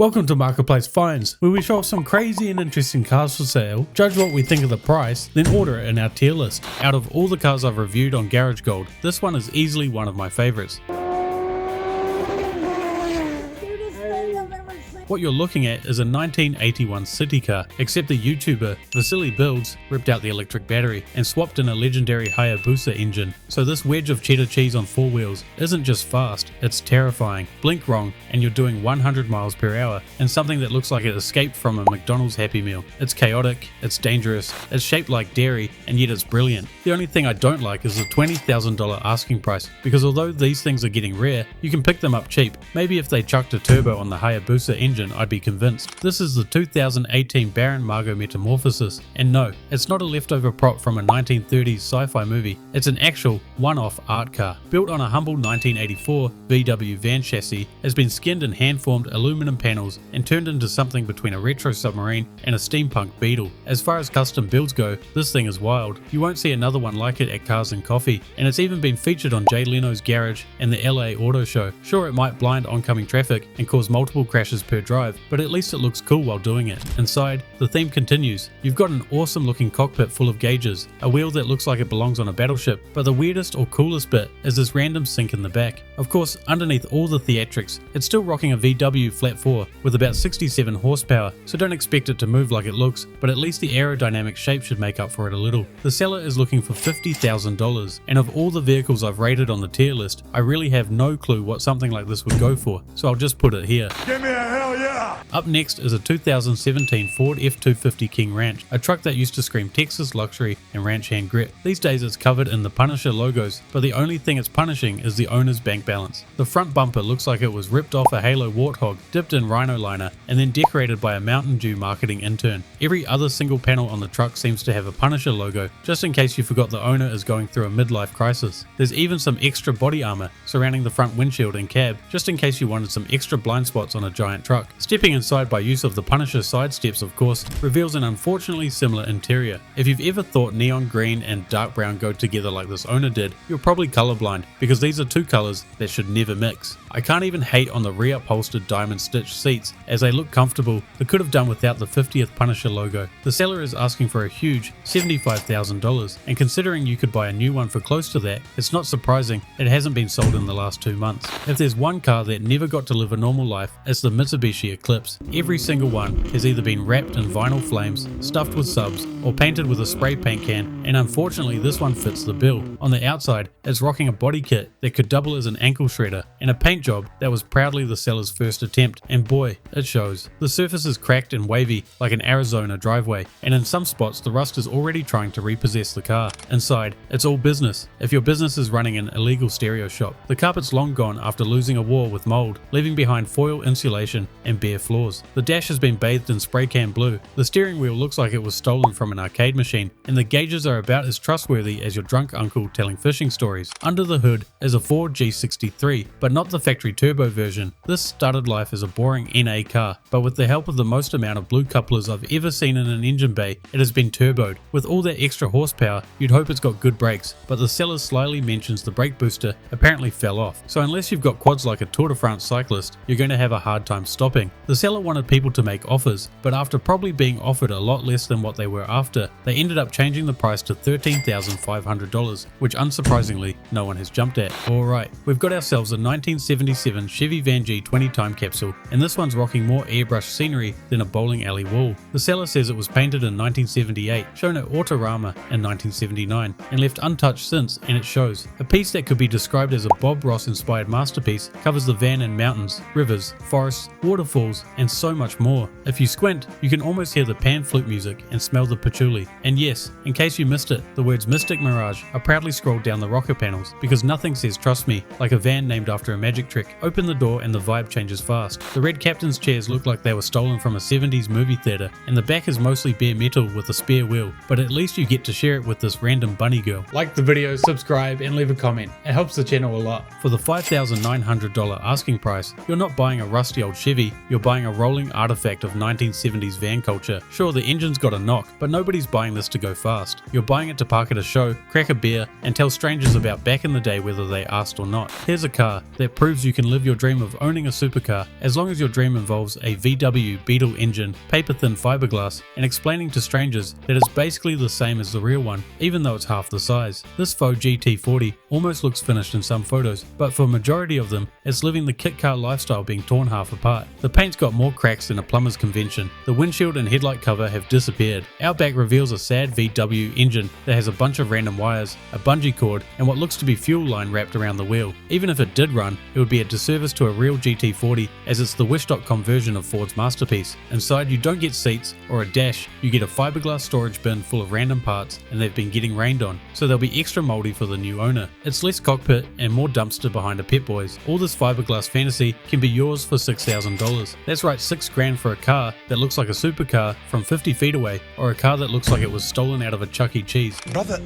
Welcome to Marketplace Finds, where we show off some crazy and interesting cars for sale, judge what we think of the price, then order it in our tier list. Out of all the cars I've reviewed on Garage Gold, this one is easily one of my favorites. What you're looking at is a 1981 city car, except the YouTuber Vasily Builds ripped out the electric battery and swapped in a legendary Hayabusa engine. So this wedge of cheddar cheese on four wheels isn't just fast, it's terrifying. Blink wrong and you're doing 100 miles per hour in something that looks like it escaped from a McDonald's Happy Meal. It's chaotic, it's dangerous, it's shaped like dairy, and yet it's brilliant. The only thing I don't like is the $20,000 asking price, because although these things are getting rare, you can pick them up cheap. Maybe if they chucked a turbo on the Hayabusa engine, I'd be convinced. This is the 2018 Baron Margot Metamorphosis, and no, it's not a leftover prop from a 1930s sci-fi movie. It's an actual one-off art car. Built on a humble 1984 VW van chassis, has been skinned in hand-formed aluminum panels and turned into something between a retro submarine and a steampunk Beetle. As far as custom builds go, this thing is wild. You won't see another one like it at Cars and Coffee, and it's even been featured on Jay Leno's Garage and the LA Auto Show. Sure, it might blind oncoming traffic and cause multiple crashes per drive, but at least it looks cool while doing it. Inside, the theme continues. You've got an awesome looking cockpit full of gauges, a wheel that looks like it belongs on a battleship, but the weirdest or coolest bit is this random sink in the back. Of course, underneath all the theatrics, it's still rocking a VW flat 4 with about 67 horsepower, so don't expect it to move like it looks, but at least the aerodynamic shape should make up for it a little. The seller is looking for $50,000, and of all the vehicles I've rated on the tier list, I really have no clue what something like this would go for, so I'll just put it here. Give me a hell yeah! Up next is a 2017 Ford F250 King Ranch, a truck that used to scream Texas luxury and ranch hand grip. These days it's covered in the Punisher logos, but the only thing it's punishing is the owner's bank balance. The front bumper looks like it was ripped off a Halo Warthog, dipped in rhino liner, and then decorated by a Mountain Dew marketing intern. Every other single panel on the truck seems to have a Punisher logo, just in case you forgot the owner is going through a midlife crisis. There's even some extra body armor surrounding the front windshield and cab, just in case you wanted some extra blind spots on a giant truck. Stepping inside by use of the Punisher side steps, of course, reveals an unfortunately similar interior. If you've ever thought neon green and dark brown go together like this owner did, you're probably colorblind, because these are two colors that should never mix. I can't even hate on the reupholstered diamond stitched seats, as they look comfortable but could have done without the 50th Punisher logo. The seller is asking for a huge $75,000, and considering you could buy a new one for close to that, it's not surprising it hasn't been sold in the last 2 months. If there's one car that never got to live a normal life, it's the Mitsubishi Eclipse. Every single one has either been wrapped in vinyl flames, stuffed with subs, or painted with a spray paint can, and unfortunately this one fits the bill. On the outside, it's rocking a body kit that could double as an ankle shredder, and a paint job that was proudly the seller's first attempt, and boy, it shows. The surface is cracked and wavy like an Arizona driveway, and in some spots the rust is already trying to repossess the car. Inside, it's all business, if your business is running an illegal stereo shop. The carpet's long gone after losing a war with mold, leaving behind foil insulation and bare floors. The dash has been bathed in spray can blue, the steering wheel looks like it was stolen from an arcade machine, and the gauges are about as trustworthy as your drunk uncle telling fishing stories. Under the hood is a Ford G63, but not the factory turbo version. This started life as a boring NA car, but with the help of the most amount of blue couplers I've ever seen in an engine bay, it has been turboed. With all that extra horsepower, you'd hope it's got good brakes, but the seller slyly mentions the brake booster apparently fell off, so unless you've got quads like a Tour de France cyclist, you're going to have a hard time stopping. The seller wanted people to make offers, but after probably being offered a lot less than what they were after, they ended up changing the price to $13,500, which unsurprisingly no one has jumped at. Alright, we've got ourselves a 1977 Chevy Van G20 time capsule, and this one's rocking more airbrush scenery than a bowling alley wall. The seller says it was painted in 1978, shown at Autorama in 1979, and left untouched since, and it shows. A piece that could be described as a Bob Ross inspired masterpiece covers the van in mountains, rivers, forests, waterfalls, and so much more. If you squint, you can almost hear the pan flute music and smell the patchouli. And yes, in case you missed it, the words Mystic Mirage are proudly scrolled down the rocker panels, because nothing says trust me like a van named after a magic trick. Open the door and the vibe changes fast. The red captain's chairs look like they were stolen from a 70s movie theater, and the back is mostly bare metal with a spare wheel, but at least you get to share it with this random bunny girl. Like the video, subscribe, and leave a comment. It helps the channel a lot. For the $5,900 asking price, you're not buying a rusty old Chevy, me, you're buying a rolling artifact of 1970s van culture. Sure, the engine's got a knock, but nobody's buying this to go fast. You're buying it to park at a show, crack a beer, and tell strangers about back in the day whether they asked or not. Here's a car that proves you can live your dream of owning a supercar as long as your dream involves a VW Beetle engine, paper-thin fiberglass, and explaining to strangers that it's basically the same as the real one, even though it's half the size. This faux GT40 almost looks finished in some photos, but for a majority of them, it's living the kit car lifestyle being torn half apart. The paint's got more cracks than a plumber's convention. The windshield and headlight cover have disappeared. Out back reveals a sad VW engine that has a bunch of random wires, a bungee cord, and what looks to be fuel line wrapped around the wheel. Even if it did run, it would be a disservice to a real GT40 as it's the Wish.com version of Ford's masterpiece. Inside, you don't get seats or a dash, you get a fiberglass storage bin full of random parts, and they've been getting rained on, so they'll be extra moldy for the new owner. It's less cockpit and more dumpster behind a Pep Boys. All this fiberglass fantasy can be yours for $6,000. That's right, $6,000 for a car that looks like a supercar from 50 feet away, or a car that looks like it was stolen out of a Chuck E. Cheese. Brother,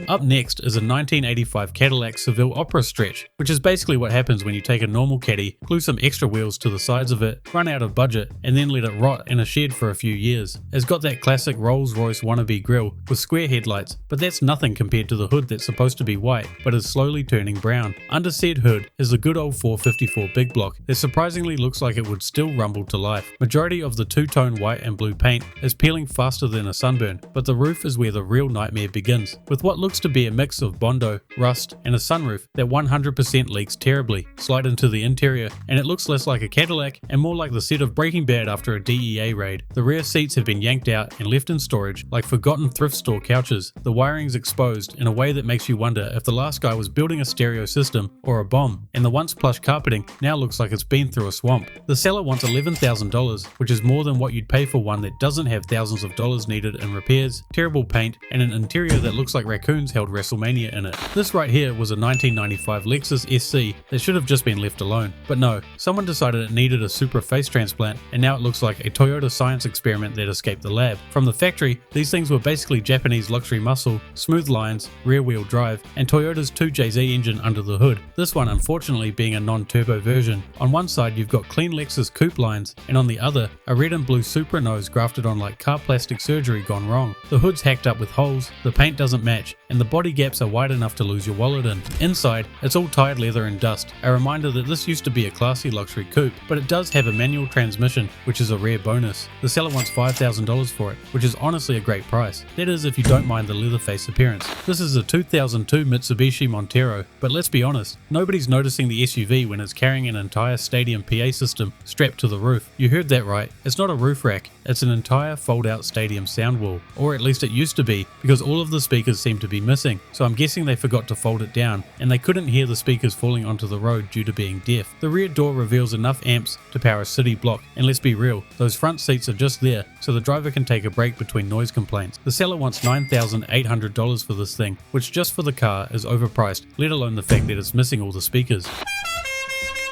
Up next is a 1985 Cadillac Seville Opera Stretch, which is basically what happens when you take a normal Caddy, glue some extra wheels to the sides of it, run out of budget, and then let it rot in a shed for a few years. It's got that classic Rolls-Royce wannabe grille with square headlights, but that's nothing compared to the hood that's supposed to be white, but is slowly turning brown. Under said hood is the good old 454 big block that surprisingly looks like it would still rumble to life. Majority of the two-tone white and blue paint is peeling faster than a sunburn, but the roof is where the real nightmare begins, with what looks to be a mix of Bondo, rust, and a sunroof that 100% leaks terribly. Slide into the interior and it looks less like a Cadillac and more like the set of Breaking Bad after a DEA raid. The rear seats have been yanked out and left in storage like forgotten thrift store couches. The wiring's exposed in a way that makes you wonder if the last guy was building a stereo system or a bomb, and the once plush carpeting now looks like it's been through a swamp. The seller wants $11,000, which is more than what you'd pay for one that doesn't have thousands of dollars needed in repairs, terrible paint, and an interior that looks like raccoons held WrestleMania in it. This right here was a 1995 Lexus SC that should have just been left alone. But no, someone decided it needed a Supra-faced transplant, and now it looks like a Toyota science experiment that escaped the lab. From the factory, these things were basically Japanese luxury muscle, smooth lines, rear-wheel drive, and Toyota's 2JZ engine under the hood. This one unfortunately being a non-turbo version. On one side you've got clean Lexus coupe lines, and on the other, a red and blue Supra nose grafted on like car plastic surgery gone wrong. The hood's hacked up with holes, the paint doesn't match, and the body gaps are wide enough to lose your wallet in. Inside, it's all tired leather and dust, a reminder that this used to be a classy luxury coupe, but it does have a manual transmission, which is a rare bonus. The seller wants $5,000 for it, which is honestly a great price. That is if you don't mind the leatherface appearance. This is a 2002 Mitsubishi Montero, but let's be honest, nobody's noticing the SUV when it's carrying an entire stadium PA system strapped to the roof. You heard that right, it's not a roof rack, it's an entire fold-out stadium sound wall, or at least it used to be, because all of the speakers seem to be missing, so I'm guessing they forgot to fold it down, and they couldn't hear the speakers falling onto the road due to being deaf. The rear door reveals enough amps to power a city block, and let's be real, those front seats are just there so the driver can take a break between noise complaints. The seller wants $9,800 for this thing, which just for the car is overpriced, let alone the fact that it's missing all the speakers.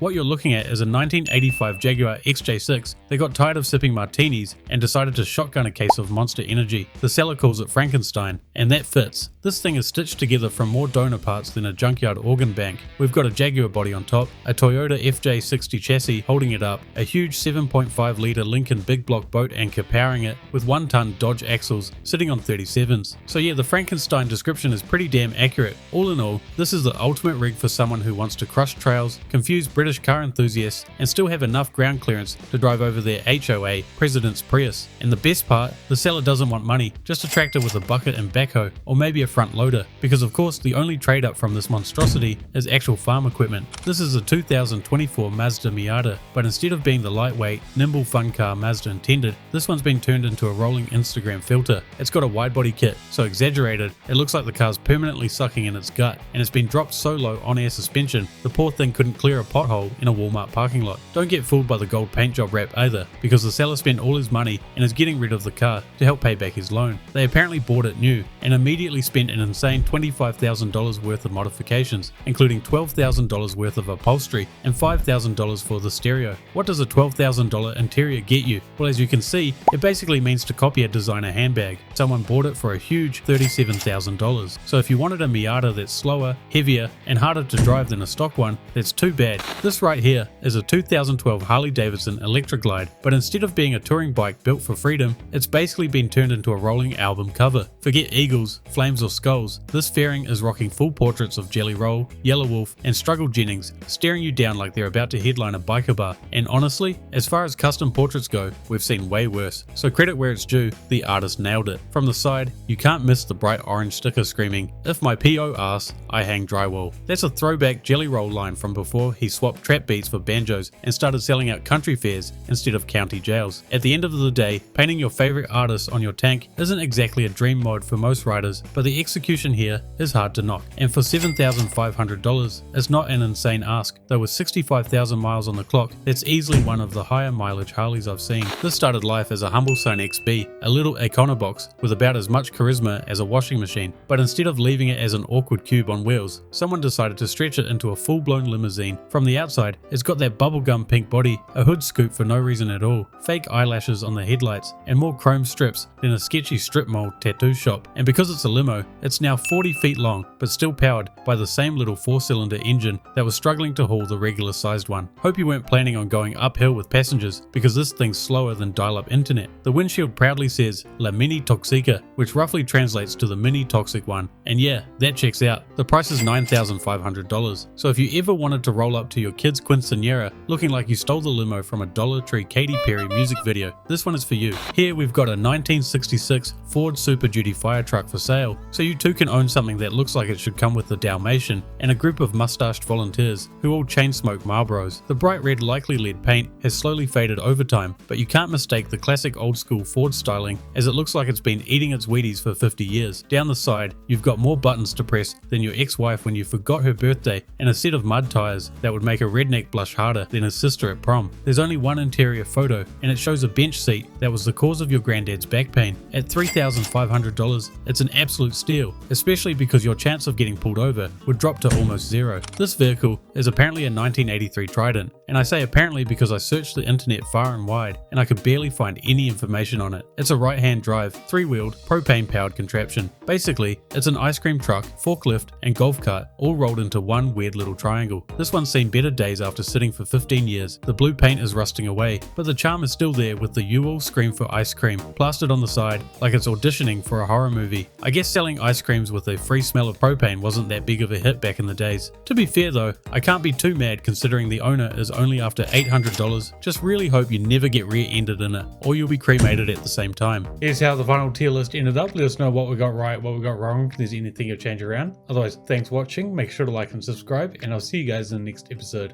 What you're looking at is a 1985 Jaguar XJ6 that got tired of sipping martinis and decided to shotgun a case of Monster Energy. The seller calls it Frankenstein, and that fits. This thing is stitched together from more donor parts than a junkyard organ bank. We've got a Jaguar body on top, a Toyota FJ60 chassis holding it up, a huge 7.5 litre Lincoln big block boat anchor powering it, with 1-ton Dodge axles sitting on 37s. So yeah, the Frankenstein description is pretty damn accurate. All in all, this is the ultimate rig for someone who wants to crush trails, confuse British car enthusiasts, and still have enough ground clearance to drive over their HOA President's Prius. And the best part, the seller doesn't want money, just a tractor with a bucket and backhoe, or maybe a front loader, because of course the only trade up from this monstrosity is actual farm equipment. This is a 2024 Mazda Miata, but instead of being the lightweight, nimble fun car Mazda intended, this one's been turned into a rolling Instagram filter. It's got a wide body kit, so exaggerated, it looks like the car's permanently sucking in its gut, and it's been dropped so low on air suspension, the poor thing couldn't clear a pothole in a Walmart parking lot. Don't get fooled by the gold paint job wrap either, because the seller spent all his money and is getting rid of the car to help pay back his loan. They apparently bought it new and immediately spent an insane $25,000 worth of modifications, including $12,000 worth of upholstery and $5,000 for the stereo. What does a $12,000 interior get you? Well, as you can see, it basically means to copy a designer handbag. Someone bought it for a huge $37,000. So if you wanted a Miata that's slower, heavier, and harder to drive than a stock one, that's too bad. This right here is a 2012 Harley-Davidson Electra Glide, but instead of being a touring bike built for freedom, it's basically been turned into a rolling album cover. Forget eagles, flames or skulls, this fairing is rocking full portraits of Jelly Roll, Yellow Wolf and Struggle Jennings, staring you down like they're about to headline a biker bar. And honestly, as far as custom portraits go, we've seen way worse. So credit where it's due, the artist nailed it. From the side, you can't miss the bright orange sticker screaming, "If my PO asks, I hang drywall." That's a throwback Jelly Roll line from before he swapped trap beats for banjos and started selling out country fairs instead of county jails. At the end of the day, painting your favorite artist on your tank isn't exactly a dream mod for most riders, but the execution here is hard to knock. And for $7,500, it's not an insane ask, though with 65,000 miles on the clock, that's easily one of the higher mileage Harleys I've seen. This started life as a humble Scion XB, a little Econobox with about as much charisma as a washing machine, but instead of leaving it as an awkward cube on wheels, someone decided to stretch it into a full-blown limousine. From the outside, it's got that bubblegum pink body, a hood scoop for no reason at all, fake eyelashes on the headlights, and more chrome strips than a sketchy strip mold tattoo shop. And because it's a limo, it's now 40 feet long, but still powered by the same little 4-cylinder engine that was struggling to haul the regular sized one. Hope you weren't planning on going uphill with passengers, because this thing's slower than dial-up internet. The windshield proudly says La Mini Toxica, which roughly translates to the mini toxic one. And yeah, that checks out. The price is $9,500. So if you ever wanted to roll up to your kid's quinceañera looking like you stole the limo from a Dollar Tree Katy Perry music video, this one is for you. Here we've got a 1966 Ford Super Duty fire truck for sale, so you too can own something that looks like it should come with the Dalmatian and a group of mustached volunteers who all chain smoke Marlboros. The bright red likely lead paint has slowly faded over time, but you can't mistake the classic old school Ford styling, as it looks like it's been eating its Wheaties for 50 years. Down the side, you've got more buttons to press than your ex-wife when you forgot her birthday, and a set of mud tires that would make a redneck blush harder than his sister at prom. There's only one interior photo, and it shows a bench seat that was the cause of your granddad's back pain. At $3,500, it's an absolute steal, especially because your chance of getting pulled over would drop to almost zero. This vehicle is apparently a 1983 Trident, and I say apparently because I searched the internet far and wide and I could barely find any information on it. It's a right-hand drive, 3-wheeled, propane-powered contraption. Basically, it's an ice cream truck, forklift, and golf cart all rolled into one weird little triangle. This one's seen better days after sitting for 15 years. The blue paint is rusting away, but the charm is still there with the "You all scream for ice cream" plastered on the side like it's auditioning for a horror movie. I guess selling ice creams with a free smell of propane wasn't that big of a hit back in the days. To be fair though, I can't be too mad considering the owner is only after $800. Just really hope you never get rear-ended in it, or you'll be cremated at the same time. Here's how the final tier list ended up. Let us know what we got right, what we got wrong, if there's anything you'll change around. Otherwise, thanks for watching, make sure to like and subscribe, and I'll see you guys in the next episode.